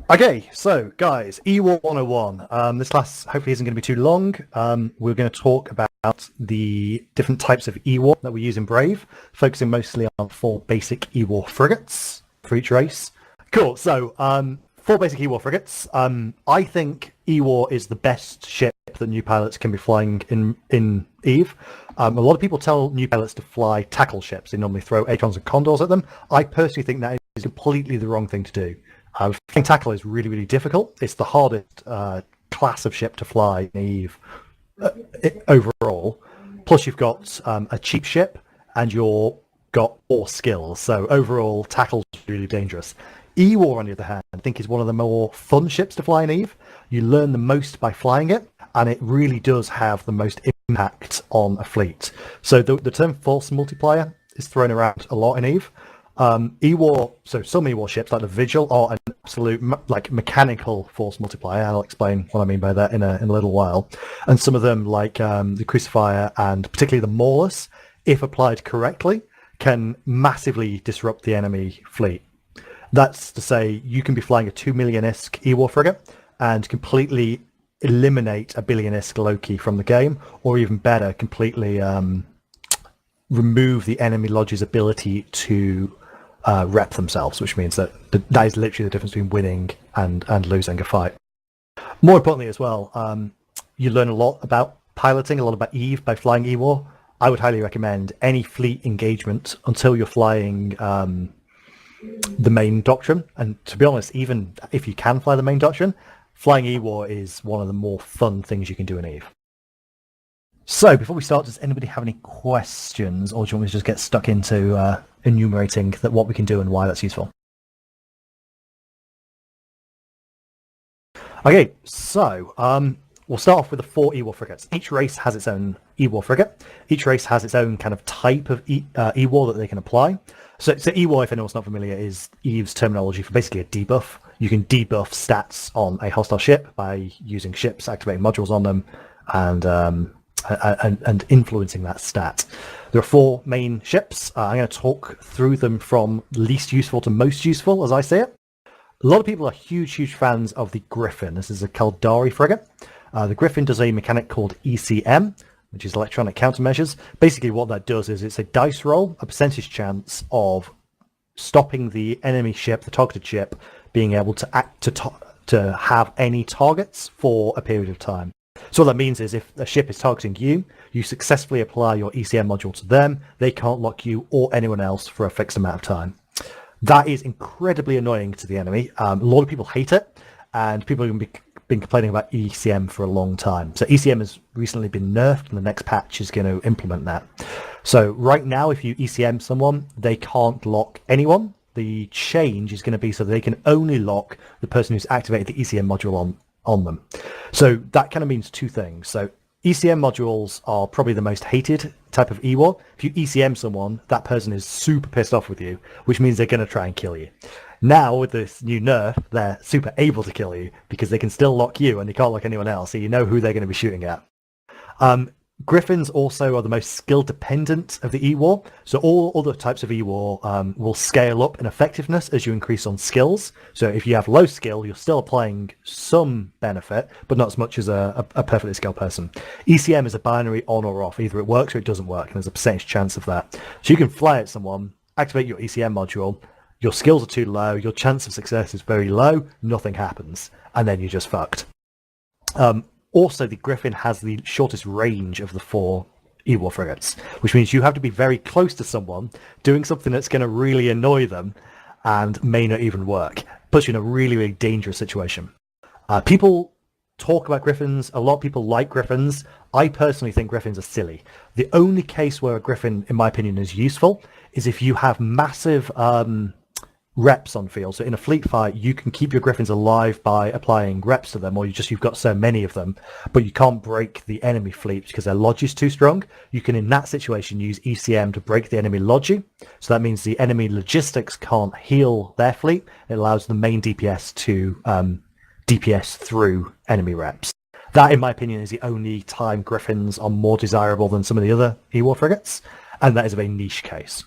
Okay, so guys, EWAR 101. This class hopefully isn't going to be too long. We're going to talk about the different types of EWAR that we use in Brave, focusing mostly on 4 basic EWAR frigates for each race. Cool, so 4 basic EWAR frigates. I think EWAR is the best ship that new pilots can be flying in EVE. A lot of people tell new pilots to fly tackle ships. They normally throw Atrons and Condors at them. I personally think that is completely the wrong thing to do. Flying tackle is really, really difficult. It's the hardest class of ship to fly in EVE overall. Plus, you've got a cheap ship, and you've got 4 skills. So overall, tackle's really dangerous. EWAR, on the other hand, I think is one of the more fun ships to fly in EVE. You learn the most by flying it, and it really does have the most impact on a fleet. So the term force multiplier is thrown around a lot in EVE. EWAR, so some EWAR ships like the Vigil are an absolute mechanical force multiplier. I'll explain what I mean by that in a little while. And some of them, like the Crucifier and particularly the Maulus, if applied correctly, can massively disrupt the enemy fleet. That's to say, you can be flying a 2 million-isk EWAR frigate and completely eliminate a billion-isk Loki from the game, or even better, completely remove the enemy lodge's ability to rep themselves, which means that that is literally the difference between winning and losing a fight. More importantly as well, you learn a lot about piloting, a lot about EVE by flying EWAR. I would highly recommend any fleet engagement until you're flying the main doctrine. And to be honest, even if you can fly the main doctrine, flying EWAR is one of the more fun things you can do in EVE. So, before we start, does anybody have any questions, or do you want me to just get stuck into enumerating what we can do and why that's useful? Okay, so we'll start off with the 4 EWAR frigates. Each race has its own EWAR frigate. Each race has its own kind of type of EWAR that they can apply. So EWAR, if anyone's not familiar, is EVE's terminology for basically a debuff. You can debuff stats on a hostile ship by using ships, activating modules on them, and influencing that stat. There are 4 main ships. I'm going to talk through them from least useful to most useful, as I see it. A lot of people are huge fans of the Gryphon. This is a Kaldari frigate. The Gryphon does a mechanic called Ecm, which is electronic countermeasures. Basically what that does is it's a dice roll, a percentage chance of stopping the enemy ship, the targeted ship, being able to have any targets for a period of time. So what that means is if a ship is targeting you, you successfully apply your Ecm module to them, they can't lock you or anyone else for a fixed amount of time. That is incredibly annoying to the enemy. A lot of people hate it, and people have been complaining about Ecm for a long time. So Ecm has recently been nerfed, and the next patch is going to implement that. So right now, if you Ecm someone, they can't lock anyone. The change is going to be so they can only lock the person who's activated the Ecm module on them. So that kind of means 2 things. So Ecm modules are probably the most hated type of EWAR. If you Ecm someone, that person is super pissed off with you, which means they're going to try and kill you. Now, with this new nerf, they're super able to kill you because they can still lock you and they can't lock anyone else, so you know who they're going to be shooting at. Gryphons also are the most skill-dependent of the EWAR, so all other types of EWAR will scale up in effectiveness as you increase on skills. So if you have low skill, you're still applying some benefit, but not as much as a perfectly skilled person. Ecm is a binary on or off. Either it works or it doesn't work, and there's a percentage chance of that. So you can fly at someone, activate your Ecm module, your skills are too low, your chance of success is very low, nothing happens, and then you're just fucked. Also, the Gryphon has the shortest range of the 4 EWAR frigates, which means you have to be very close to someone, doing something that's going to really annoy them and may not even work. Puts you in a really, really dangerous situation. People talk about Gryphons. A lot of people like Gryphons. I personally think Gryphons are silly. The only case where a Gryphon, in my opinion, is useful is if you have massive reps on field. So in a fleet fight, you can keep your Gryphons alive by applying reps to them, or you've got so many of them, but you can't break the enemy fleet because their lodge is too strong. You can, in that situation, use Ecm to break the enemy lodge. So that means the enemy logistics can't heal their fleet. It allows the main DPS to DPS through enemy reps. That, in my opinion, is the only time Gryphons are more desirable than some of the other EWAR frigates, and that is a very niche case.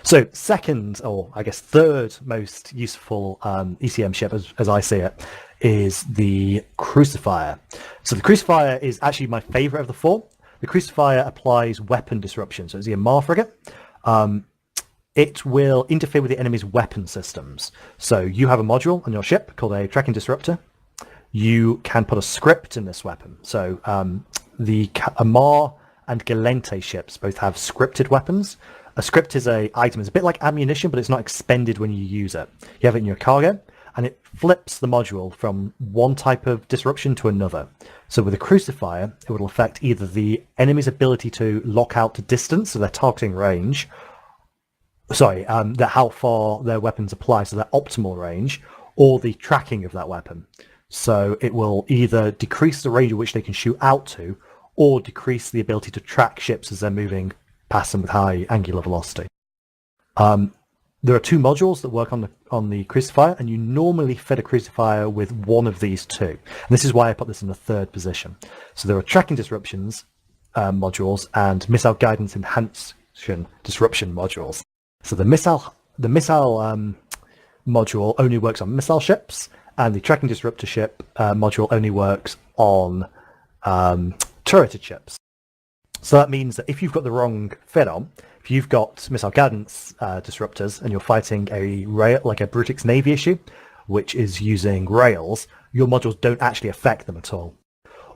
So second, or I guess third most useful ECM ship, as I see it, is the Crucifier. So the Crucifier is actually my favorite of the four. The Crucifier applies weapon disruption, so it's the EWAR frigate. It will interfere with the enemy's weapon systems. So you have a module on your ship called a tracking disruptor. You can put a script in this weapon. So the Amar and Galente ships both have scripted weapons. A script is a item. It's a bit like ammunition, but it's not expended when you use it. You have it in your cargo, and it flips the module from one type of disruption to another. So with a Crucifier, it will affect either the enemy's ability to lock out to distance, so their targeting range, how far their weapons apply, so their optimal range, or the tracking of that weapon. So it will either decrease the range at which they can shoot out to, or decrease the ability to track ships as they're moving past them with high angular velocity. There are two modules that work on the Crucifier, and you normally fit a Crucifier with one of these two. And this is why I put this in the third position. So there are tracking disruptions modules and missile guidance enhancement disruption modules. So the missile module only works on missile ships, and the tracking disruptor ship module only works on turreted ships. So that means that if you've got the wrong fit on, if you've got missile guidance disruptors and you're fighting a rail, like a Brutix Navy issue, which is using rails, your modules don't actually affect them at all.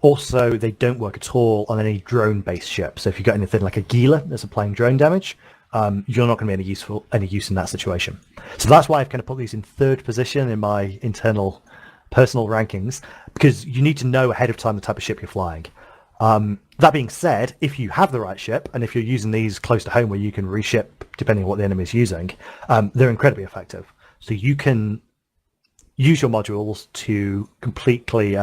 Also, they don't work at all on any drone-based ships. So if you've got anything like a Gila that's applying drone damage, you're not going to be any use in that situation. So that's why I've kind of put these in third position in my internal personal rankings, because you need to know ahead of time the type of ship you're flying. That being said, if you have the right ship, and if you're using these close to home where you can reship depending on what the enemy is using, they're incredibly effective. So you can use your modules to completely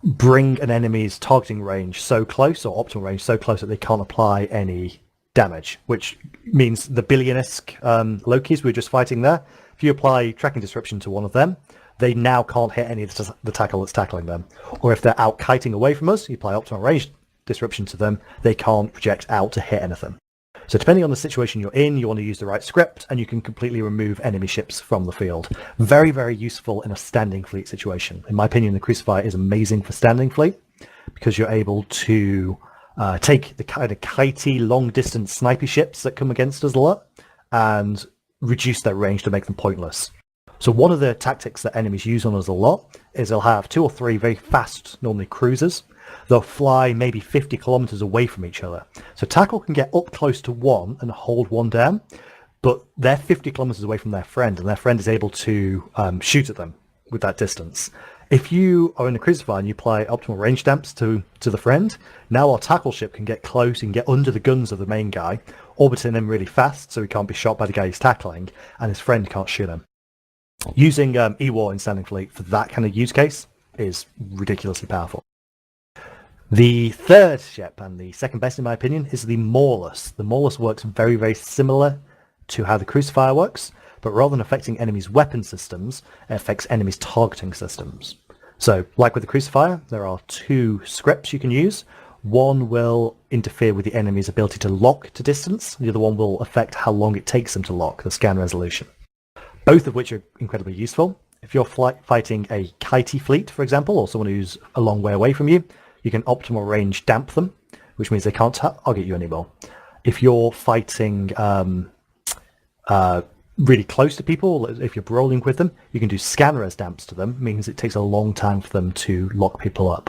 bring an enemy's targeting range so close, or optimal range so close, that they can't apply any damage, which means the Billionisk Lokis we were just fighting there, if you apply tracking disruption to one of them, they now can't hit any of the tackle that's tackling them. Or if they're out kiting away from us, you apply optimal range disruption to them, they can't project out to hit anything. So depending on the situation you're in, you want to use the right script, and you can completely remove enemy ships from the field. Very, very useful in a standing fleet situation. In my opinion, the Crucifier is amazing for standing fleet, because you're able to take the kind of kitey, long-distance sniper ships that come against us a lot, and reduce their range to make them pointless. So one of the tactics that enemies use on us a lot is they'll have 2 or 3 very fast, normally cruisers. They'll fly maybe 50 kilometers away from each other. So tackle can get up close to one and hold one down, but they're 50 kilometers away from their friend, and their friend is able to shoot at them with that distance. If you are in a Crucifier and you apply optimal range damps to the friend, now our tackle ship can get close and get under the guns of the main guy, orbiting him really fast so he can't be shot by the guy he's tackling, and his friend can't shoot him. Using EWAR in standing fleet for that kind of use case is ridiculously powerful. The third ship, and the second best in my opinion, is the Maulus. The Maulus works very, very similar to how the Crucifier works, but rather than affecting enemies' weapon systems, it affects enemies' targeting systems. So, like with the Crucifier, there are 2 scripts you can use. One will interfere with the enemy's ability to lock to distance. The other one will affect how long it takes them to lock, the scan resolution. Both of which are incredibly useful. If you're fighting a kitey fleet, for example, or someone who's a long way away from you, you can optimal range damp them, which means they can't target you anymore. If you're fighting really close to people, if you're brawling with them, you can do scan res damps to them, means it takes a long time for them to lock people up.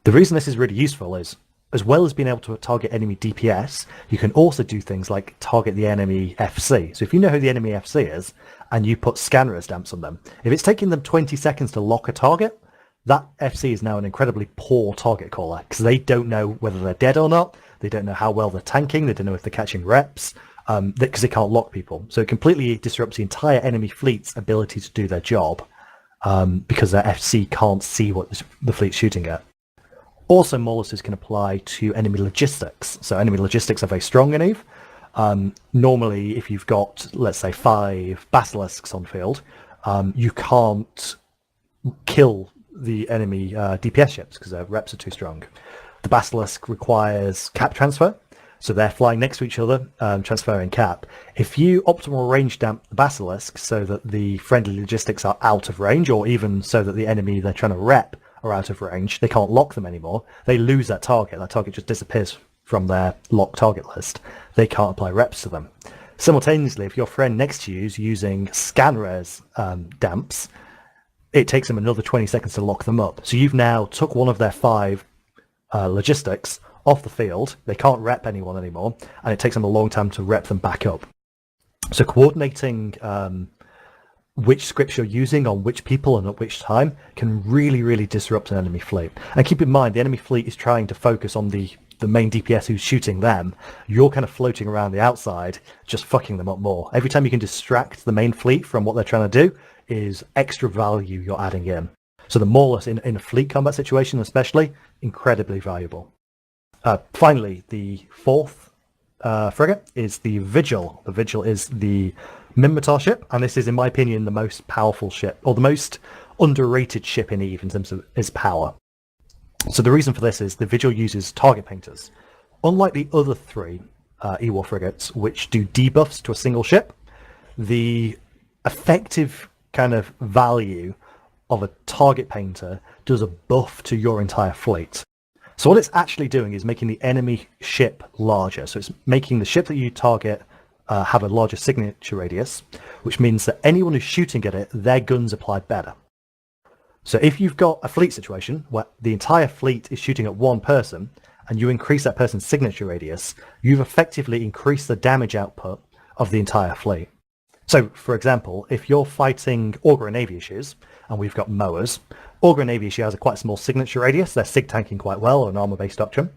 The reason this is really useful is, as well as being able to target enemy DPS, you can also do things like target the enemy FC. So if you know who the enemy FC is, and you put scan res damps on them, if it's taking them 20 seconds to lock a target, that FC is now an incredibly poor target caller, because they don't know whether they're dead or not, they don't know how well they're tanking, they don't know if they're catching reps, because they can't lock people. So it completely disrupts the entire enemy fleet's ability to do their job, because their FC can't see what the fleet's shooting at. Also, Mauluses can apply to enemy logistics. So enemy logistics are very strong in EVE. Normally, if you've got, let's say, 5 basilisks on field, you can't kill the enemy DPS ships because their reps are too strong. The basilisk requires cap transfer, So they're flying next to each other, transferring cap. If you optimal range damp the basilisk so that the friendly logistics are out of range, or even so that the enemy they're trying to rep are out of range, they can't lock them anymore, they lose that target. That target just disappears from their locked target list. They can't apply reps to them. Simultaneously, if your friend next to you is using scan rares damps, it takes them another 20 seconds to lock them up. So you've now took one of their 5 logistics off the field. They can't rep anyone anymore, and it takes them a long time to rep them back up. So coordinating which scripts you're using on which people and at which time can really, really disrupt an enemy fleet. And keep in mind, the enemy fleet is trying to focus on the main DPS who's shooting them. You're kind of floating around the outside, just fucking them up more. Every time you can distract the main fleet from what they're trying to do is extra value you're adding in. So the Maulus in a fleet combat situation especially, incredibly valuable. Finally, the 4th frigate is the Vigil. The Vigil is the Minmatar ship, and this is, in my opinion, the most powerful ship, or the most underrated ship in EVE in terms of its power. So the reason for this is the Vigil uses target painters. Unlike the other 3 EWAR frigates, which do debuffs to a single ship, the effective kind of value of a target painter does a buff to your entire fleet. So what it's actually doing is making the enemy ship larger. So it's making the ship that you target have a larger signature radius, which means that anyone who's shooting at it, their guns apply better. So if you've got a fleet situation where the entire fleet is shooting at one person, and you increase that person's signature radius, you've effectively increased the damage output of the entire fleet. So, for example, if you're fighting Augur and Aviations, and we've got mowers, Augur and Aviations has a quite small signature radius. They're sig tanking quite well on an armor-based doctrine.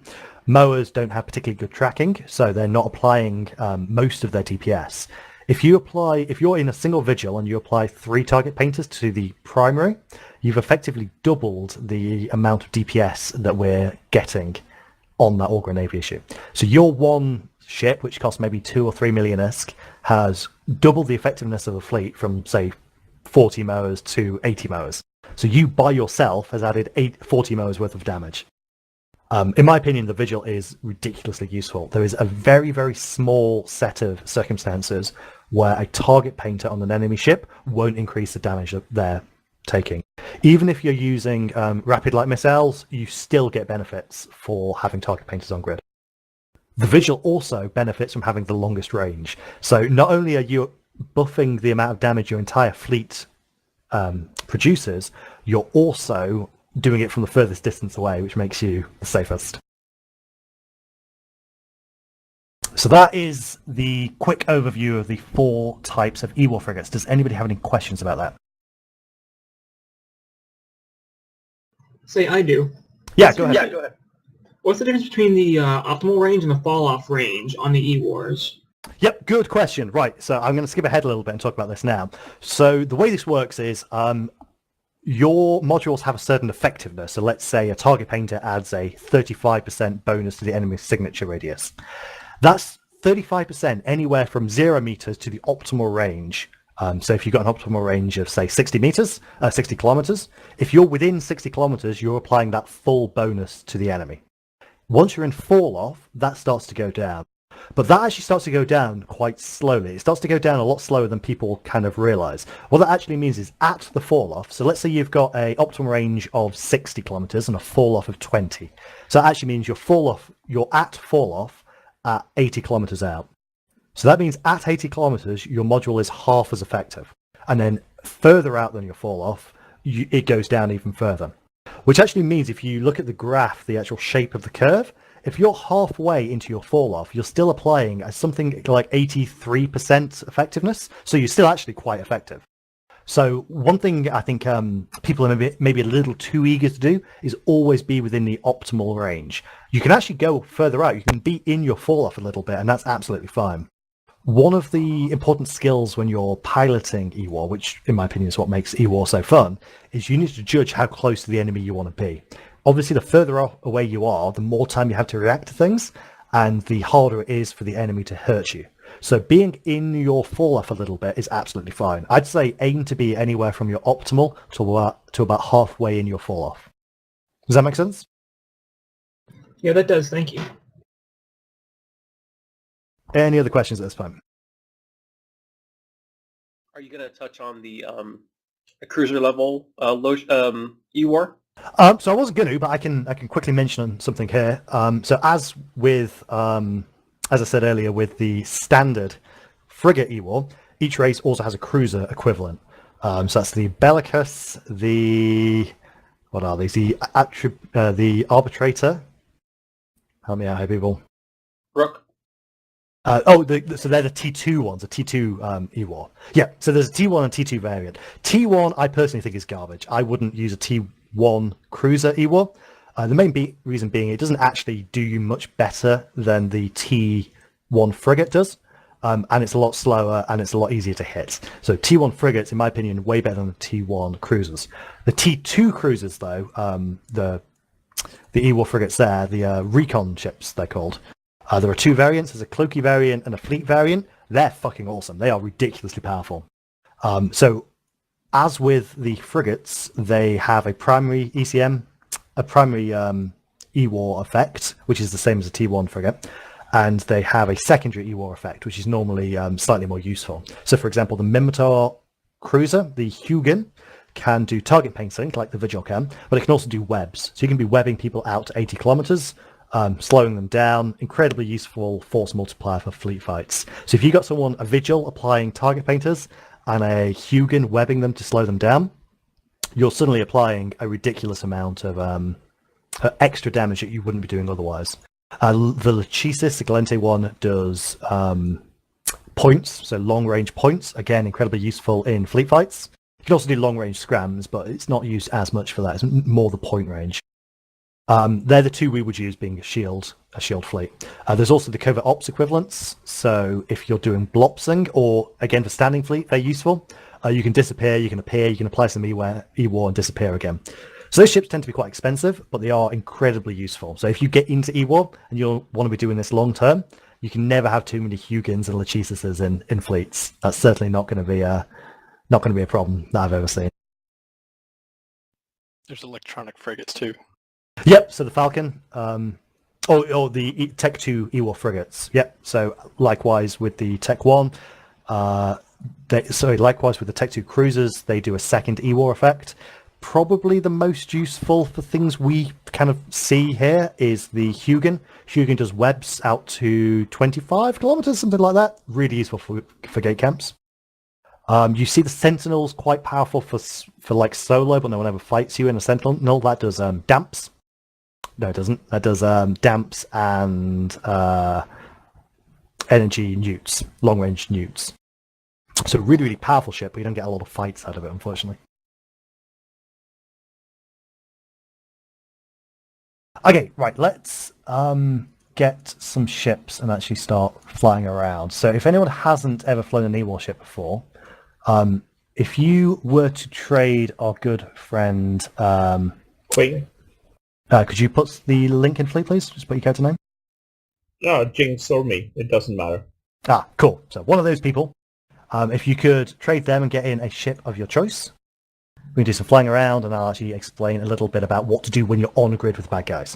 Mowers don't have particularly good tracking, so they're not applying most of their DPS. If you're in a single Vigil and you apply 3 target painters to the primary, you've effectively doubled the amount of DPS that we're getting on that Augur and Aviation. So your one ship, which costs maybe 2 or 3 million ISK, has doubled the effectiveness of a fleet from, say, 40 mowers to 80 mowers. So you by yourself has added 40 mowers worth of damage. In my opinion, the Vigil is ridiculously useful. There is a very, very small set of circumstances where a target painter on an enemy ship won't increase the damage that they're taking. Even if you're using rapid light missiles, you still get benefits for having target painters on grid. The Vigil also benefits from having the longest range. So not only are you buffing the amount of damage your entire fleet produces, you're also doing it from the furthest distance away, which makes you the safest. So that is the quick overview of the 4 types of EWAR frigates. Does anybody have any questions about that? Say I do. Yeah, go ahead. What's the difference between the optimal range and the fall-off range on the EWARs? Yep, good question. Right, so I'm going to skip ahead a little bit and talk about this now. So the way this works is your modules have a certain effectiveness. So let's say a target painter adds a 35% bonus to the enemy's signature radius. That's 35% anywhere from 0 meters to the optimal range. So if you've got an optimal range of, say, 60 kilometers, if you're within 60 kilometers, you're applying that full bonus to the enemy. Once you're in fall off, that starts to go down. But that actually starts to go down quite slowly. It starts to go down a lot slower than people kind of realize. What that actually means is at the fall off, so let's say you've got a optimal range of 60 kilometers and a fall off of 20. So that actually means you're at fall off at 80 kilometers out. So that means at 80 kilometers, your module is half as effective. And then further out than your fall off, it goes down even further. Which actually means if you look at the graph, the actual shape of the curve, if you're halfway into your fall off, you're still applying something like 83% effectiveness. So you're still actually quite effective. So one thing I think people are maybe a little too eager to do is always be within the optimal range. You can actually go further out. You can be in your fall off a little bit, and that's absolutely fine. One of the important skills when you're piloting EWAR, which in my opinion is what makes EWAR so fun, is you need to judge how close to the enemy you want to be. Obviously, the further away you are, the more time you have to react to things, and the harder it is for the enemy to hurt you. So being in your fall off a little bit is absolutely fine. I'd say aim to be anywhere from your optimal to about halfway in your fall off. Does that make sense? Yeah, that does. Thank you. Any other questions at this point? Are you going to touch on the cruiser level EWAR? So I wasn't going to, but I can quickly mention something here. So as with as I said earlier, with the standard frigate EWAR, each race also has a cruiser equivalent. So that's the Bellicus, what are these? The Arbitrator. Help me out here, people. Rook. So they're the T2 ones, the T2 EWAR. Yeah, so there's a T1 and T2 variant. T1 I personally think is garbage. I wouldn't use a T1 cruiser EWAR. The main reason being it doesn't actually do you much better than the T1 frigate does. And it's a lot slower and it's a lot easier to hit. So T1 frigates, in my opinion, way better than the T1 cruisers. The T2 cruisers, though, the EWAR frigates there, the recon ships they're called. There are two variants. There's a cloaky variant and a fleet variant. They're fucking awesome. They are ridiculously powerful. So as with the frigates, they have a primary ECM, a primary EWAR effect, which is the same as a T1 frigate. And they have a secondary EWAR effect, which is normally slightly more useful. So, for example, the Minotaur cruiser, the Hugin, can do target painting like the Vigil can, but it can also do webs. So you can be webbing people out to 80 kilometers, slowing them down. Incredibly useful force multiplier for fleet fights. So if you got someone, a Vigil, applying target painters and a Hugin webbing them to slow them down, you're suddenly applying a ridiculous amount of extra damage that you wouldn't be doing otherwise. The Lachesis, the Galente one, does points, so long-range points. Again, incredibly useful in fleet fights. You can also do long-range scrams, but it's not used as much for that. It's more the point range. They're the two we would use, being a shield fleet. There's also the covert ops equivalents. So if you're doing blopsing, or again for standing fleet, they're useful. You can disappear, you can appear, you can apply some EWAR and disappear again. So those ships tend to be quite expensive, but they are incredibly useful. So if you get into EWAR and you'll want to be doing this long term, you can never have too many Hugins and Lachesises in fleets. That's certainly not going to be a problem that I've ever seen. There's electronic frigates too. Yep. So the Falcon, or the Tech 2 EWAR frigates. Yep. So likewise with the Tech 1, likewise with the Tech 2 cruisers, they do a second EWAR effect. Probably the most useful for things we kind of see here is the Hugin. Hugin does webs out to 25 kilometers, something like that. Really useful for gate camps. You see the Sentinel's quite powerful for like solo, but no one ever fights you in a Sentinel. That does damps. No, it doesn't. That does damps and energy newts, long-range newts. So really, really powerful ship, but you don't get a lot of fights out of it, unfortunately. Okay, right, let's get some ships and actually start flying around. So if anyone hasn't ever flown an EWAR ship before, if you were to trade our good friend... Queen? Could you put the link in, please? Just put your character name. No, Jinx or me. It doesn't matter. Ah, cool. So one of those people. If you could trade them and get in a ship of your choice, we can do some flying around, and I'll actually explain a little bit about what to do when you're on grid with bad guys.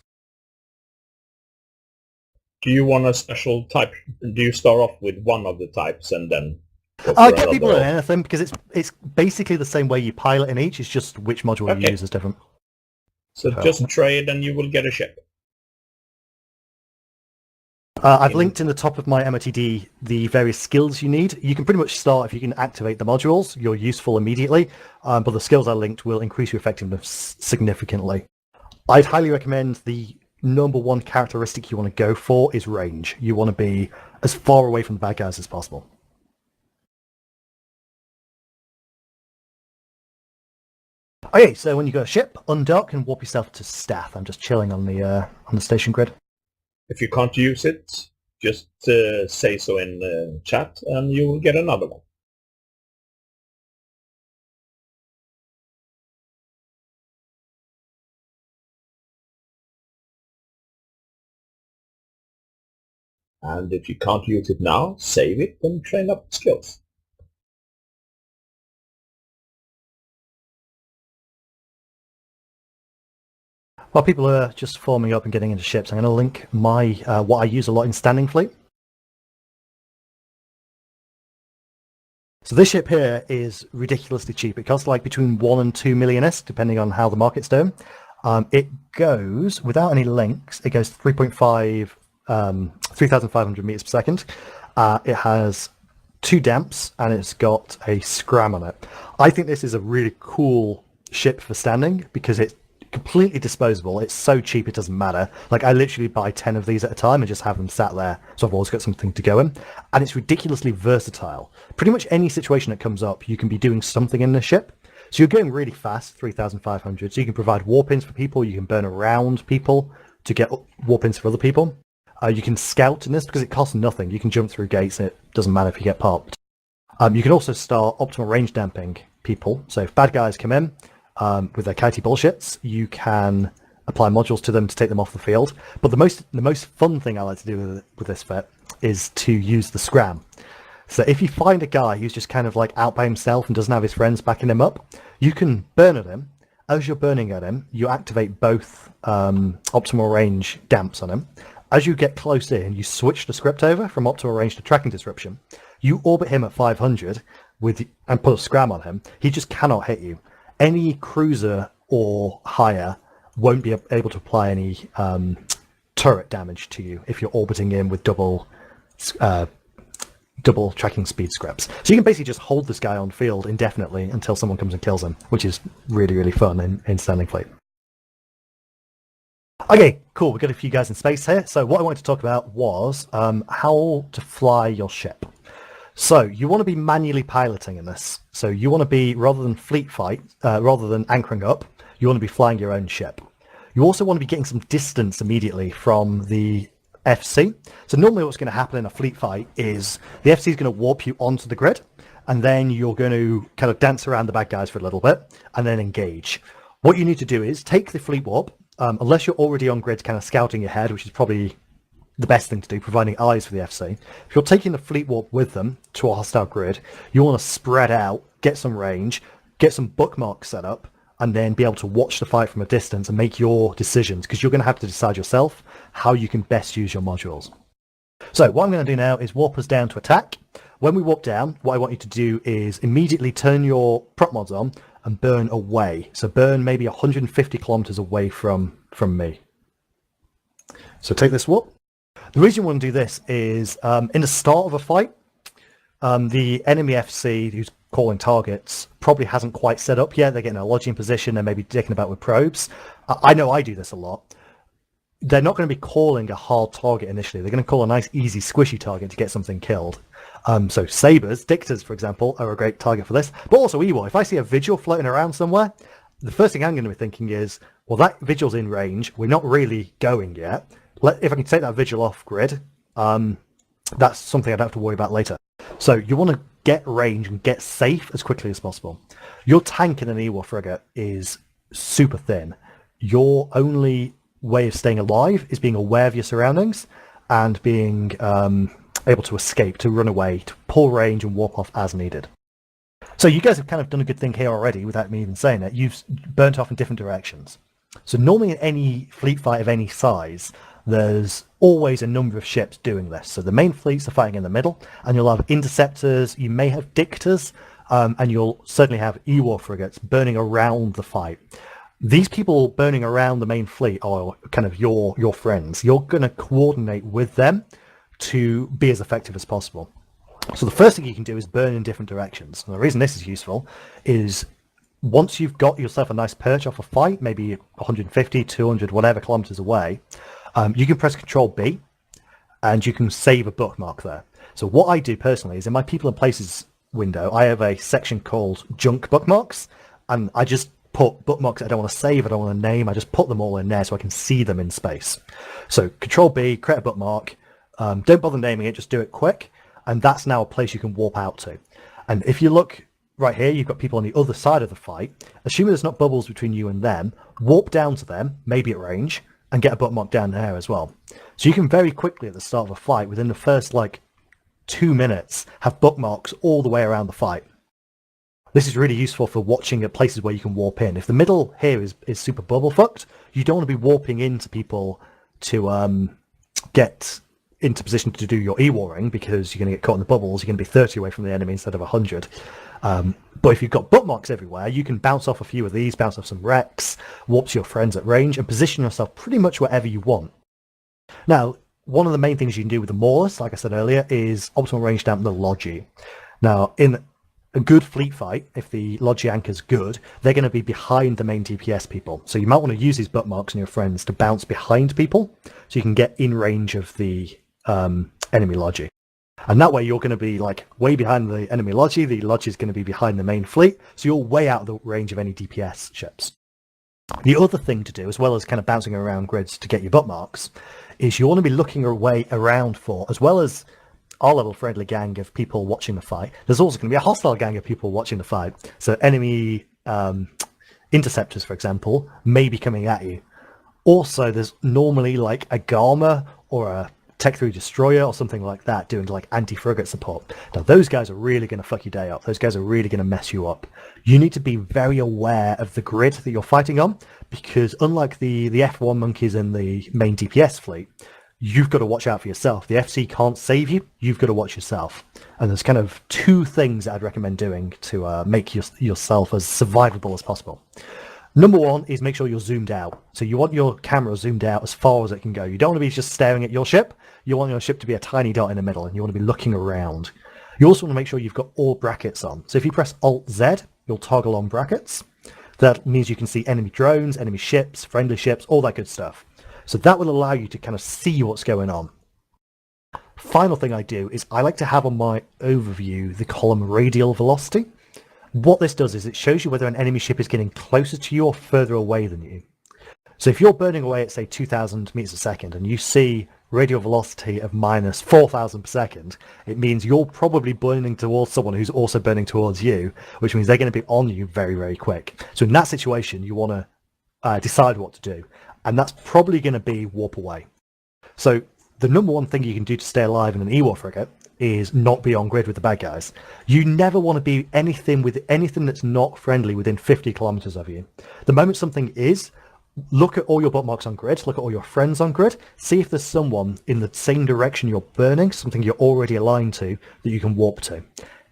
Do you want a special type? Do you start off with one of the types and then... Get people in anything, because it's basically the same way you pilot in each, it's just which module you use is different. So just trade and you will get a ship. I've linked in the top of my MOTD the various skills you need. You can pretty much start, if you can activate the modules, you're useful immediately, but the skills I linked will increase your effectiveness significantly. I'd highly recommend the number one characteristic you want to go for is range. You want to be as far away from the bad guys as possible. Okay, so when you go a ship, undock and warp yourself to Stath. I'm just chilling on the station grid. If you can't use it, just say so in the chat and you will get another one. And if you can't use it now, save it and train up skills. While people are just forming up and getting into ships, I'm going to link my what I use a lot in standing fleet. So this ship here is ridiculously cheap. It costs like between 1 and 2 million-ish, depending on how the market's doing. It goes, without any links, it goes 3,500 meters per second. It has 2 damps, and it's got a scram on it. I think this is a really cool ship for standing because it's completely disposable. It's so cheap it doesn't matter. Like, I literally buy 10 of these at a time and just have them sat there, so I've always got something to go in. And it's ridiculously versatile. Pretty much any situation that comes up, you can be doing something in this ship. So you're going really fast, 3,500. So you can provide warp-ins for people, you can burn around people to get warp-ins for other people. You can scout in this because it costs nothing. You can jump through gates and it doesn't matter if you get popped. You can also start optimal range damping people. So if bad guys come in with their kitey bullshits, you can apply modules to them to take them off the field. But the most fun thing I like to do with this fit is to use the scram. So if you find a guy who's just kind of like out by himself and doesn't have his friends backing him up, you can burn at him. As you're burning at him, you activate both optimal range damps on him. As you get close in, you switch the script over from optimal range to tracking disruption. You orbit him at 500 and put a scram on him. He just cannot hit you. Any cruiser or higher won't be able to apply any turret damage to you if you're orbiting in with double tracking speed scripts. So you can basically just hold this guy on field indefinitely until someone comes and kills him, which is really, really fun in Standing Fleet. Okay, cool. We've got a few guys in space here. So what I wanted to talk about was how to fly your ship. So you want to be manually piloting in this. So you want to be, rather than fleet fight, rather than anchoring up, you want to be flying your own ship. You also want to be getting some distance immediately from the FC. So normally what's going to happen in a fleet fight is the FC is going to warp you onto the grid, and then you're going to kind of dance around the bad guys for a little bit, and then engage. What you need to do is take the fleet warp, unless you're already on grid kind of scouting ahead, which is probably the best thing to do, providing eyes for the FC. If you're taking the fleet warp with them to a hostile grid, you want to spread out, get some range, get some bookmarks set up, and then be able to watch the fight from a distance and make your decisions, because you're going to have to decide yourself how you can best use your modules. So what I'm going to do now is warp us down to attack. When we warp down, what I want you to do is immediately turn your prop mods on and burn away. So burn maybe 150 kilometers away from me. So take this warp. The reason you want to do this is in the start of a fight, the enemy FC who's calling targets probably hasn't quite set up yet. They're getting a lodging position, they're maybe dicking about with probes. I know I do this a lot. They're not going to be calling a hard target initially. They're going to call a nice, easy, squishy target to get something killed. So sabers, dictators, for example, are a great target for this. But also EWAR. If I see a Vigil floating around somewhere, the first thing I'm going to be thinking is, well, that Vigil's in range. We're not really going yet. If I can take that Vigil off grid, that's something I don't have to worry about later. So you want to get range and get safe as quickly as possible. Your tank in an EWAR frigate is super thin. Your only way of staying alive is being aware of your surroundings and being able to escape, to run away, to pull range and warp off as needed. So you guys have kind of done a good thing here already without me even saying it. You've burnt off in different directions. So normally in any fleet fight of any size, there's always a number of ships doing this. So the main fleets are fighting in the middle, and you'll have interceptors, you may have dictators, and you'll certainly have EWAR frigates burning around the fight. These people burning around the main fleet are kind of your friends. You're going to coordinate with them to be as effective as possible. So the first thing you can do is burn in different directions. And the reason this is useful is once you've got yourself a nice perch off a fight, maybe 150, 200, whatever kilometers away, you can press Control B and you can save a bookmark there. So what I do personally is in my People and Places window, I have a section called Junk Bookmarks, and I just put bookmarks I don't want to save, I don't want to name, I just put them all in there so I can see them in space. So Control B, create a bookmark, don't bother naming it, just do it quick, and that's now a place you can warp out to. And if you look right here, you've got people on the other side of the fight. Assuming there's not bubbles between you and them, warp down to them, maybe at range, and get a bookmark down there as well. So you can very quickly at the start of a fight, within the first 2 minutes, have bookmarks all the way around the fight. This is really useful for watching at places where you can warp in. If the middle here is super bubble fucked, you don't want to be warping into people to get into position to do your E-warring, because you're going to get caught in the bubbles, you're going to be 30 away from the enemy instead of 100. But if you've got bookmarks everywhere, you can bounce off a few of these, bounce off some wrecks, warp to your friends at range, and position yourself pretty much wherever you want. Now, one of the main things you can do with the Maulers, like I said earlier, is optimal range dampen the Logi. Now, in a good fleet fight, if the Logi anchor's good, they're going to be behind the main DPS people. So you might want to use these bookmarks and your friends to bounce behind people, so you can get in range of the enemy Logi. And that way you're going to be like way behind the enemy Logi, the Logi is going to be behind the main fleet, so you're way out of the range of any DPS ships. The other thing to do, as well as kind of bouncing around grids to get your bookmarks, is you want to be looking your way around for, as well as our little friendly gang of people watching the fight, there's also going to be a hostile gang of people watching the fight. So enemy interceptors, for example, may be coming at you. Also, there's normally like a Garma or a Tech 3 destroyer or something like that doing like anti-frigate support. Now those guys are really going to fuck your day up. Those guys are really going to mess you up. You need to be very aware of the grid that you're fighting on, because unlike the F1 monkeys in the main DPS fleet, you've got to watch out for yourself. The FC can't save you, you've got to watch yourself. And there's kind of two things that I'd recommend doing to make yourself as survivable as possible. Number one is make sure you're zoomed out. So you want your camera zoomed out as far as it can go. You don't want to be just staring at your ship. You want your ship to be a tiny dot in the middle, and you want to be looking around. You also want to make sure you've got all brackets on. So if you press Alt-Z, you'll toggle on brackets. That means you can see enemy drones, enemy ships, friendly ships, all that good stuff. So that will allow you to kind of see what's going on. Final thing I do is I like to have on my overview the column radial velocity. What this does is it shows you whether an enemy ship is getting closer to you or further away than you. So if you're burning away at, say, 2,000 meters a second and you see radial velocity of minus 4,000 per second, it means you're probably burning towards someone who's also burning towards you, which means they're going to be on you very, very quick. So in that situation, you want to decide what to do. And that's probably going to be warp away. So the number one thing you can do to stay alive in an EWAR frigate is not be on grid with the bad guys. You never want to be anything that's not friendly within 50 kilometers of you. The moment something is, look at all your bookmarks on grid, look at all your friends on grid, see if there's someone in the same direction you're burning, something you're already aligned to, that you can warp to.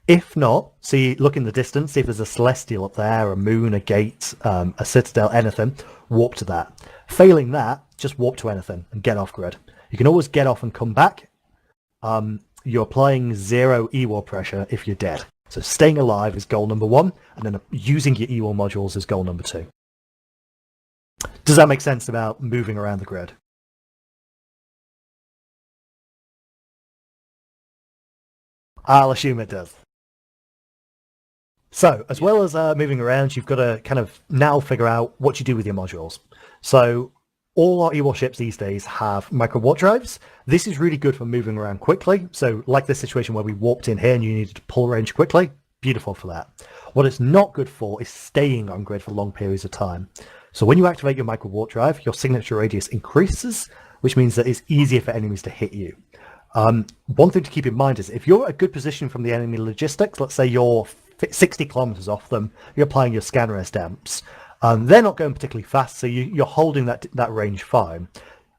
If not, look in the distance, see if there's a celestial up there, a moon, a gate, a citadel, anything, warp to that. Failing that, just warp to anything and get off grid. You can always get off and come back. You're applying 0 EWAR pressure if you're dead. So staying alive is goal number 1, and then using your EWAR modules is goal number 2. Does that make sense about moving around the grid? I'll assume it does. So, as well as moving around, you've got to kind of now figure out what you do with your modules. So, all our EWAR ships these days have micro warp drives. This is really good for moving around quickly. So, like this situation where we warped in here and you needed to pull range quickly, beautiful for that. What it's not good for is staying on grid for long periods of time. So when you activate your micro warp drive, your signature radius increases, which means that it's easier for enemies to hit you. One thing to keep in mind is if you're at a good position from the enemy logistics, let's say you're 60 kilometers off them, you're applying your scan res damps, they're not going particularly fast, so you're holding that range fine.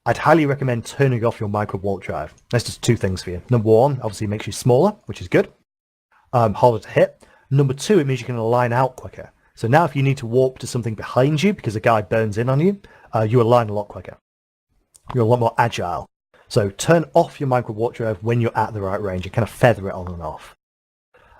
I'd highly recommend turning off your micro warp drive. That's just two things for you. Number one, obviously it makes you smaller, which is good, harder to hit. Number two, it means you can align out quicker. So now if you need to warp to something behind you because a guy burns in on you, you align a lot quicker. You're a lot more agile. So turn off your micro warp drive when you're at the right range and kind of feather it on and off.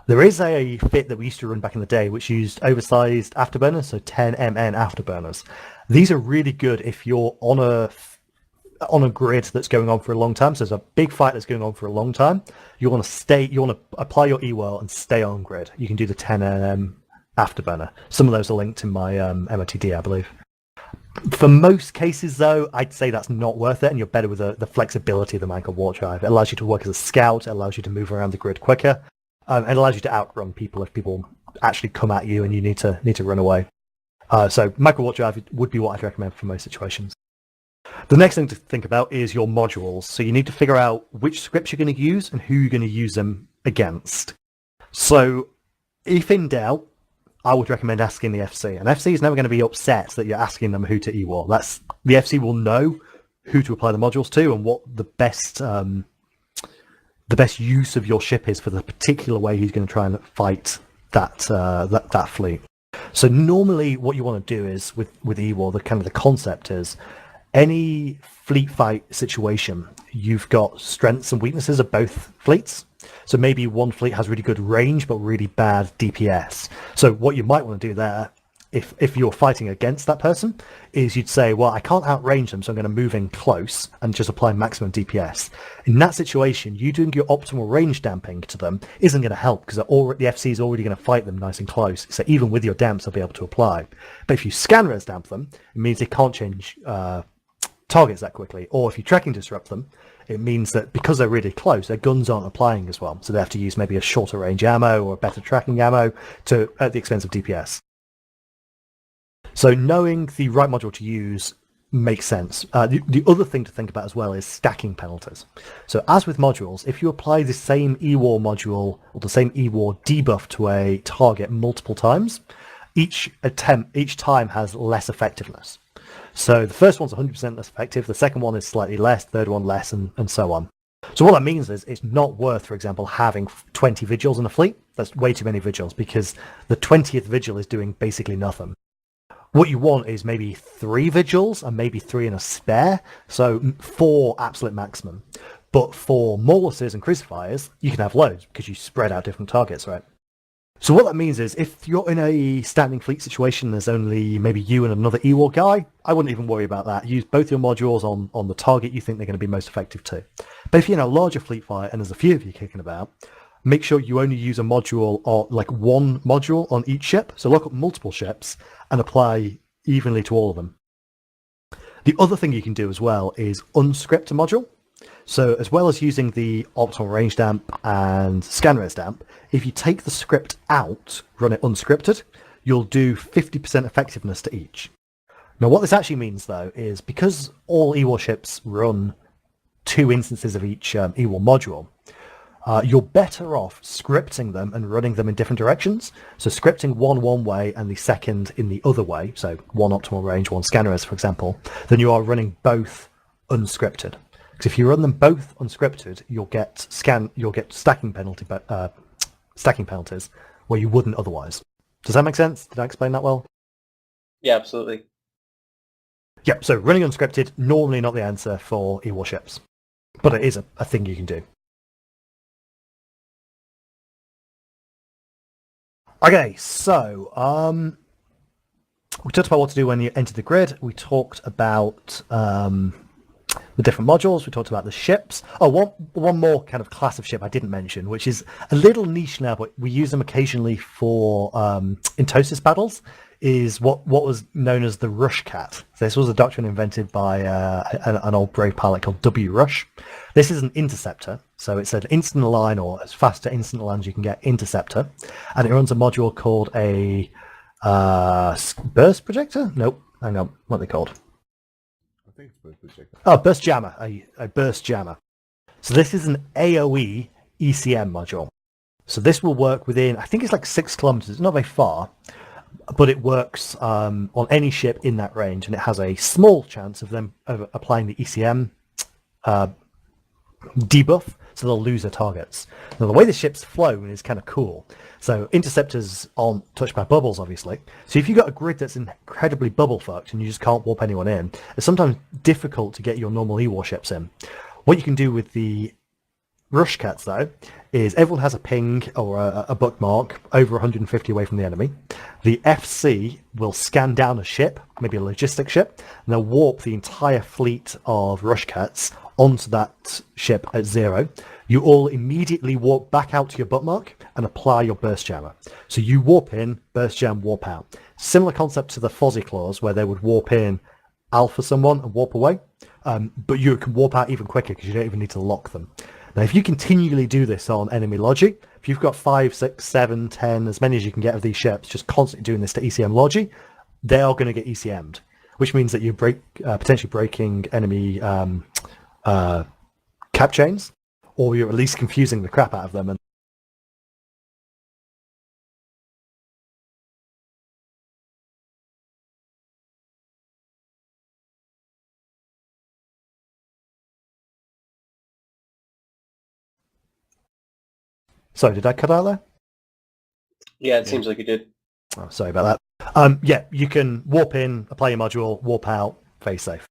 There is a fit that we used to run back in the day which used oversized afterburners, so 10 MN afterburners. These are really good if you're on a grid that's going on for a long time. So there's a big fight that's going on for a long time. You want to apply your EWAR and stay on grid. You can do the 10 MM afterburner. Some of those are linked in my MOTD, I believe. For most cases, though, I'd say that's not worth it, and you're better with the flexibility of the micro warp drive. It allows you to work as a scout, it allows you to move around the grid quicker, it allows you to outrun people if people actually come at you and you need to run away. So micro warp drive would be what I'd recommend for most situations. The next thing to think about is your modules. So you need to figure out which scripts you're going to use and who you're going to use them against. So if in doubt, I would recommend asking the FC. And FC is never going to be upset that you're asking them who to EWAR. The FC will know who to apply the modules to and what the best the best use of your ship is for the particular way he's going to try and fight that fleet. So normally what you want to do is with EWAR, the concept is any fleet fight situation, you've got strengths and weaknesses of both fleets. So maybe one fleet has really good range but really bad DPS. So what you might want to do there, if you're fighting against that person, is you'd say, well, I can't outrange them, so I'm going to move in close and just apply maximum DPS. In that situation, you doing your optimal range damping to them isn't going to help, because the FC is already going to fight them nice and close. So even with your damps, they'll be able to apply. But if you scan res damp them, it means they can't change targets that quickly. Or if you tracking disrupt them, it means that because they're really close, their guns aren't applying as well. So they have to use maybe a shorter range ammo or a better tracking ammo at the expense of DPS. So knowing the right module to use makes sense. The other thing to think about as well is stacking penalties. So as with modules, if you apply the same EWAR module or the same EWAR debuff to a target multiple times, each time has less effectiveness. So the first one's 100% less effective, the second one is slightly less, third one less, and so on. So what that means is it's not worth, for example, having 20 Vigils in a fleet. That's way too many Vigils, because the 20th Vigil is doing basically nothing. What you want is maybe 3 Vigils and maybe 3 in a spare, so 4 absolute maximum. But for Mauluses and Crucifiers, you can have loads because you spread out different targets, right? So what that means is if you're in a standing fleet situation, there's only maybe you and another EWAR guy, I wouldn't even worry about that. Use both your modules on the target you think they're going to be most effective to. But if you're in a larger fleet fight and there's a few of you kicking about, make sure you only use a module or like one module on each ship. So look up multiple ships and apply evenly to all of them. The other thing you can do as well is unscript a module. So as well as using the optimal range damp and scan res damp, if you take the script out, run it unscripted, you'll do 50% effectiveness to each. Now what this actually means though is because all EWAR ships run 2 instances of each EWAR module, you're better off scripting them and running them in different directions. So scripting one way and the second in the other way, so one optimal range, one scan res, for example, than you are running both unscripted. Because if you run them both unscripted, you'll get stacking penalties where you wouldn't otherwise. Does that make sense? Did I explain that well? Yeah, absolutely. Yep, so running unscripted, normally not the answer for EWAR ships, but it is a thing you can do. Okay, so we talked about what to do when you enter the grid. We talked about the different modules. We talked about the ships. Oh, one more kind of class of ship I didn't mention, which is a little niche now, but we use them occasionally for Intosis battles, is what was known as the Rush Cat. This was a doctrine invented by an old brave pilot called W. Rush. This is an interceptor, so it's an instant align, or as fast to instant align as you can get, interceptor, and it runs a module called a burst projector? Nope, hang on, what are they called? I think it's burst projector. Oh, burst jammer, a burst jammer. So this is an AoE ECM module. So this will work within, I think it's like 6 kilometers, it's not very far, but it works on any ship in that range, and it has a small chance of them applying the ECM debuff, so they'll lose their targets. Now the way the ship's flown is kind of cool. So interceptors aren't touched by bubbles, obviously. So if you've got a grid that's incredibly bubble fucked and you just can't warp anyone in, it's sometimes difficult to get your normal EWAR ships in. What you can do with the Rush Cats though is everyone has a ping or a bookmark over 150 away from the enemy. The FC will scan down a ship, maybe a logistic ship, and they'll warp the entire fleet of Rush Cats onto that ship at 0. You all immediately warp back out to your bookmark and apply your burst jammer. So you warp in, burst jam, warp out. Similar concept to the Fozzie Claws where they would warp in, alpha someone and warp away, but you can warp out even quicker because you don't even need to lock them. Now if you continually do this on enemy logi, if you've got 5, 6, 7, 10, as many as you can get of these ships, just constantly doing this to ECM logi, they are going to get ECM'd, which means that you're potentially breaking enemy cap chains, or you're at least confusing the crap out of them. And Sorry, did I cut out there? Yeah, it seems like you did. Oh, sorry about that. Yeah, you can warp in, apply your module, warp out, phase safe.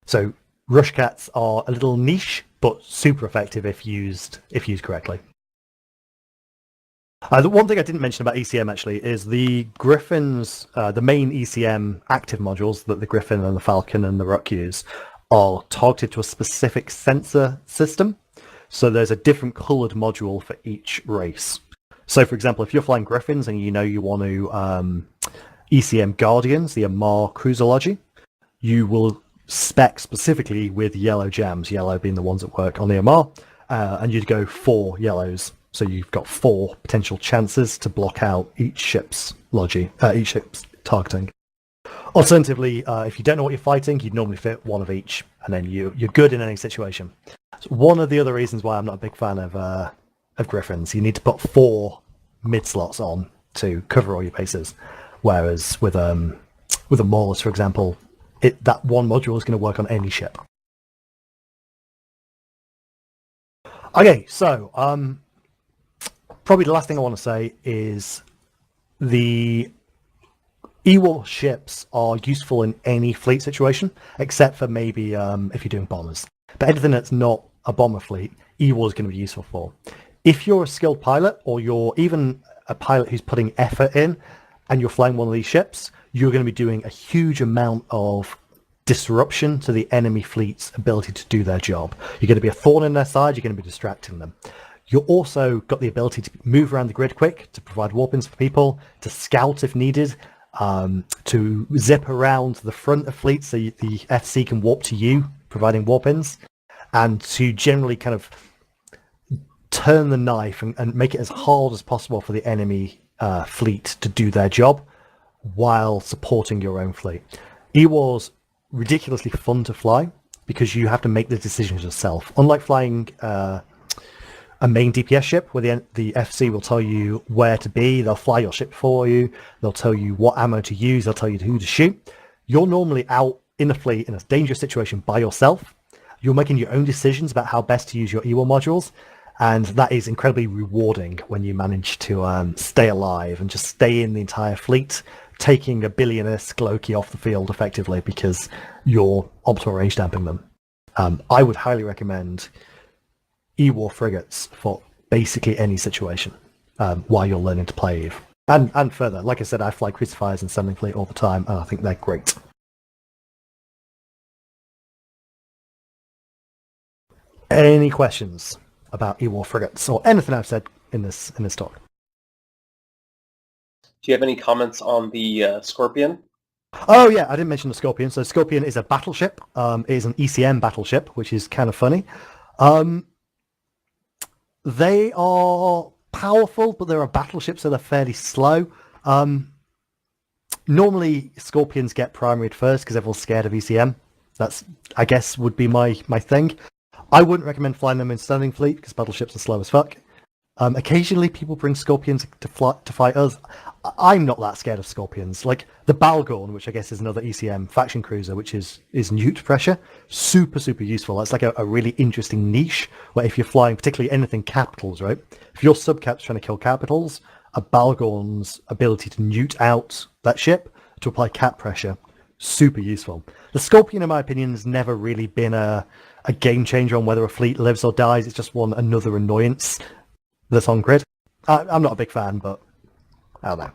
So rush cats are a little niche, but super effective if used correctly. The one thing I didn't mention about ECM actually is the Gryphons, the main ECM active modules that the Gryphon and the Falcon and the Rook use are targeted to a specific sensor system. So there's a different coloured module for each race. So for example, if you're flying Gryphons and you know you want to ECM Guardians, the Amar Cruiserology, you will spec specifically with yellow jams, yellow being the ones that work on the Amar, and you'd go 4 yellows. So you've got 4 potential chances to block out each ship's each ship's targeting. Alternatively, if you don't know what you're fighting, you'd normally fit 1 of each, and then you're good in any situation. So one of the other reasons why I'm not a big fan of Gryphons, you need to put 4 mid slots on to cover all your bases, whereas with a Maulers, for example, that one module is going to work on any ship. Okay, so probably the last thing I want to say is the EWAR ships are useful in any fleet situation, except for maybe if you're doing bombers. But anything that's not a bomber fleet, EWAR is going to be useful for. If you're a skilled pilot, or you're even a pilot who's putting effort in, and you're flying one of these ships, you're going to be doing a huge amount of disruption to the enemy fleet's ability to do their job. You're going to be a thorn in their side, you're going to be distracting them. You've also got the ability to move around the grid quick, to provide warp-ins for people, to scout if needed, to zip around the front of fleets so the FC can warp to you, providing warp-ins, and to generally kind of turn the knife and make it as hard as possible for the enemy fleet to do their job while supporting your own fleet. EWAR's ridiculously fun to fly because you have to make the decisions yourself. Unlike flying a main DPS ship where the FC will tell you where to be, they'll fly your ship for you, they'll tell you what ammo to use, they'll tell you who to shoot. You're normally out in the fleet in a dangerous situation by yourself. You're making your own decisions about how best to use your EWAR modules, and that is incredibly rewarding when you manage to stay alive and just stay in the entire fleet, taking a billionaire Loki off the field effectively because you're optimal range damping them. I would highly recommend EWAR frigates for basically any situation while you're learning to play Eve. And further, like I said, I fly Crucifiers and Sending Fleet all the time, and I think they're great. Any questions about EWAR frigates or anything I've said in this talk? Do you have any comments on the Scorpion? Oh yeah, I didn't mention the Scorpion. So Scorpion is a battleship. It is an ECM battleship, which is kind of funny. They are powerful, but they're a battleship, so they're fairly slow. Normally, Scorpions get primaried first because everyone's scared of ECM. That's, I guess, would be my thing. I wouldn't recommend flying them in Standing Fleet because battleships are slow as fuck. Occasionally, people bring Scorpions to fight us. I'm not that scared of Scorpions. Like the Balgorn, which I guess is another ECM faction cruiser, which is newt pressure, super useful. That's like a really interesting niche where if you're flying, particularly anything capitals, right? If your subcap's trying to kill capitals, a Balgorn's ability to newt out that ship to apply cap pressure, super useful. The Scorpion, in my opinion, has never really been a game changer on whether a fleet lives or dies. It's just another annoyance that's on grid. I'm not a big fan, but I don't know.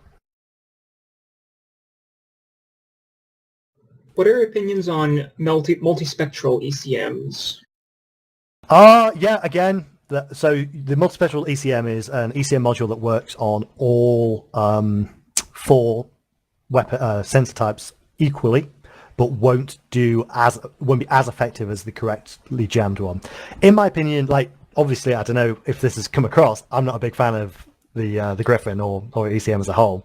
What are your opinions on multispectral ECMs? Yeah, again, so the multispectral ECM is an ECM module that works on all 4 weapon sensor types equally, but won't be as effective as the correctly jammed one. In my opinion, like obviously, I don't know if this has come across. I'm not a big fan of the Gryphon or ECM as a whole.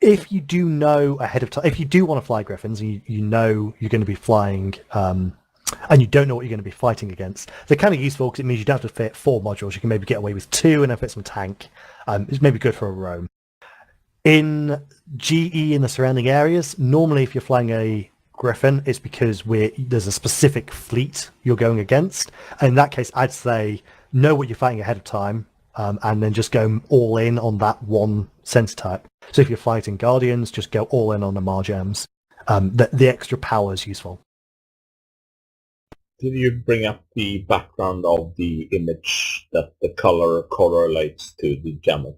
If you do know ahead of time, if you do want to fly Gryphons, and you know you're going to be flying, and you don't know what you're going to be fighting against, they're kind of useful because it means you don't have to fit 4 modules. You can maybe get away with 2 and then fit some tank. It's maybe good for a roam. In GE in the surrounding areas, normally if you're flying a Gryphon, it's because there's a specific fleet you're going against. And in that case, I'd say know what you're fighting ahead of time. and then just go all in on that one center type. So if you're fighting Guardians, just go all in on the Margems. The extra power is useful. Did you bring up the background of the image that the color correlates to the jammer?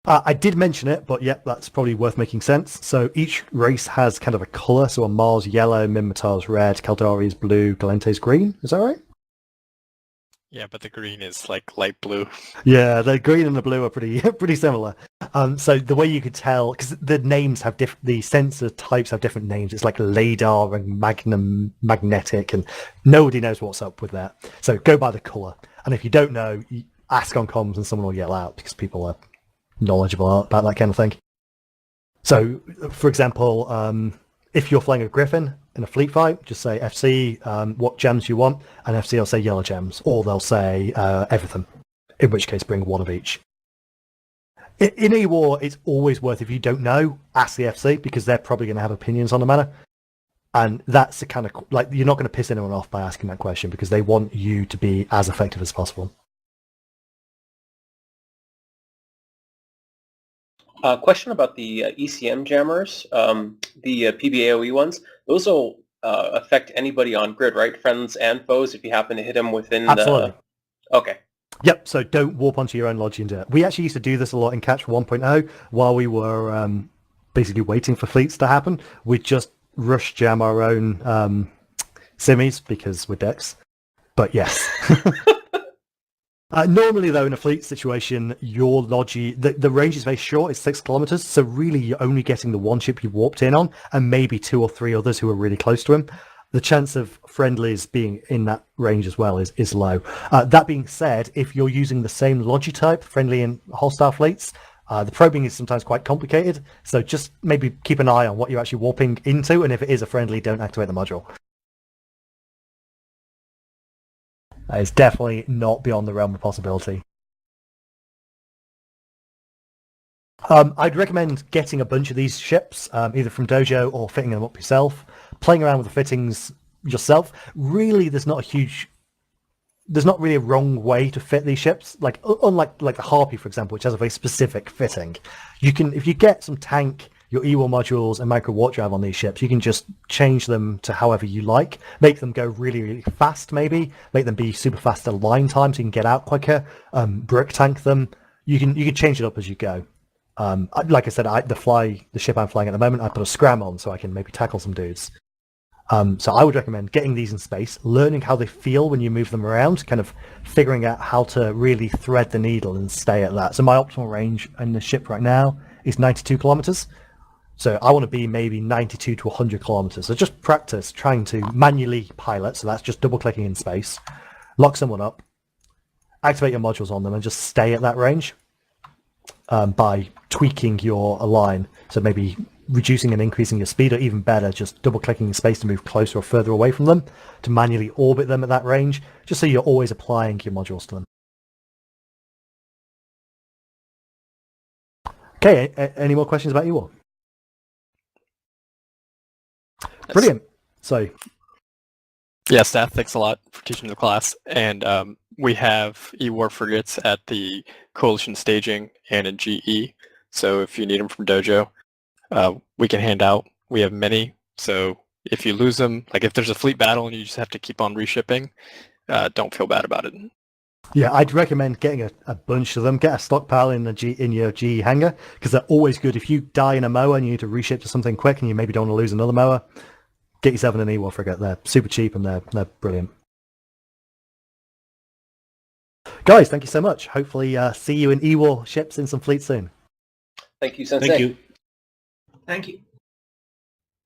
I did mention it, but yep, that's probably worth making sense. So each race has kind of a color. So on Mars, yellow, Minmatar's red, Kaldari's blue, Galente's green. Is that right? Yeah, but the green is like light blue. Yeah, the green and the blue are pretty similar. So the way you could tell, because the names have the sensor types have different names. It's like LADAR and magnetic, and nobody knows what's up with that. So go by the color. And if you don't know, you ask on comms and someone will yell out because people are knowledgeable about that kind of thing. So, for example, if you're flying a Gryphon in a fleet fight, just say FC, what gems you want, and FC will say yellow gems, or they'll say everything, in which case bring one of each. In EWAR, it's always worth, if you don't know, ask the FC, because they're probably going to have opinions on the matter. And that's the kind of, like, you're not going to piss anyone off by asking that question, because they want you to be as effective as possible. Question about the Ecm Jammers, the PBAOE ones. Those will affect anybody on grid, right? Friends and foes, if you happen to hit them within Absolutely. Okay. Yep, so don't warp onto your own lodge and do it. We actually used to do this a lot in Catch 1.0 while we were basically waiting for fleets to happen. We'd just rush jam our own simmies because we're decks. But yes. Normally, though, in a fleet situation, your lodge, the range is very short. It's 6 kilometers. So really, you're only getting the one ship you warped in on and maybe 2 or 3 others who are really close to him. The chance of friendlies being in that range as well is low. That being said, if you're using the same logi type, friendly and hostile fleets, the probing is sometimes quite complicated. So just maybe keep an eye on what you're actually warping into. And if it is a friendly, don't activate the module. It's definitely not beyond the realm of possibility. I'd recommend getting a bunch of these ships, either from Dojo or fitting them up yourself, playing around with the fittings yourself. Really, there's not really a wrong way to fit these ships. Like unlike the Harpy, for example, which has a very specific fitting. You can, if you get some tank, your EWAR modules and micro warp drive on these ships, you can just change them to however you like. Make them go really, really fast, maybe. Make them be super fast at line time so you can get out quicker. Brick tank them. You can change it up as you go. Like I said, the ship I'm flying at the moment, I put a scram on so I can maybe tackle some dudes. So I would recommend getting these in space, learning how they feel when you move them around, kind of figuring out how to really thread the needle and stay at that. So my optimal range in the ship right now is 92 kilometers. So I want to be maybe 92 to 100 kilometers. So just practice trying to manually pilot. So that's just double clicking in space, lock someone up, activate your modules on them and just stay at that range by tweaking your align. So maybe reducing and increasing your speed, or even better, just double clicking in space to move closer or further away from them to manually orbit them at that range, just so you're always applying your modules to them. Okay, any more questions about EWAR? Brilliant. So, yeah, Stath, thanks a lot for teaching the class. And we have EWAR frigates at the Coalition staging and in GE. So if you need them from Dojo, we can hand out. We have many. So if you lose them, like if there's a fleet battle and you just have to keep on reshipping, don't feel bad about it. Yeah, I'd recommend getting a bunch of them. Get a stockpile in your GE hangar, because they're always good. If you die in a mower and you need to reship to something quick and you maybe don't want to lose another mower, get yourself an EWAR frigate. They're super cheap and they're brilliant. Guys, thank you so much. Hopefully see you in EWAR ships in some fleet soon. Thank you, Sensei. Thank you. Thank you.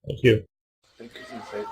Thank you. Thank you, Sensei.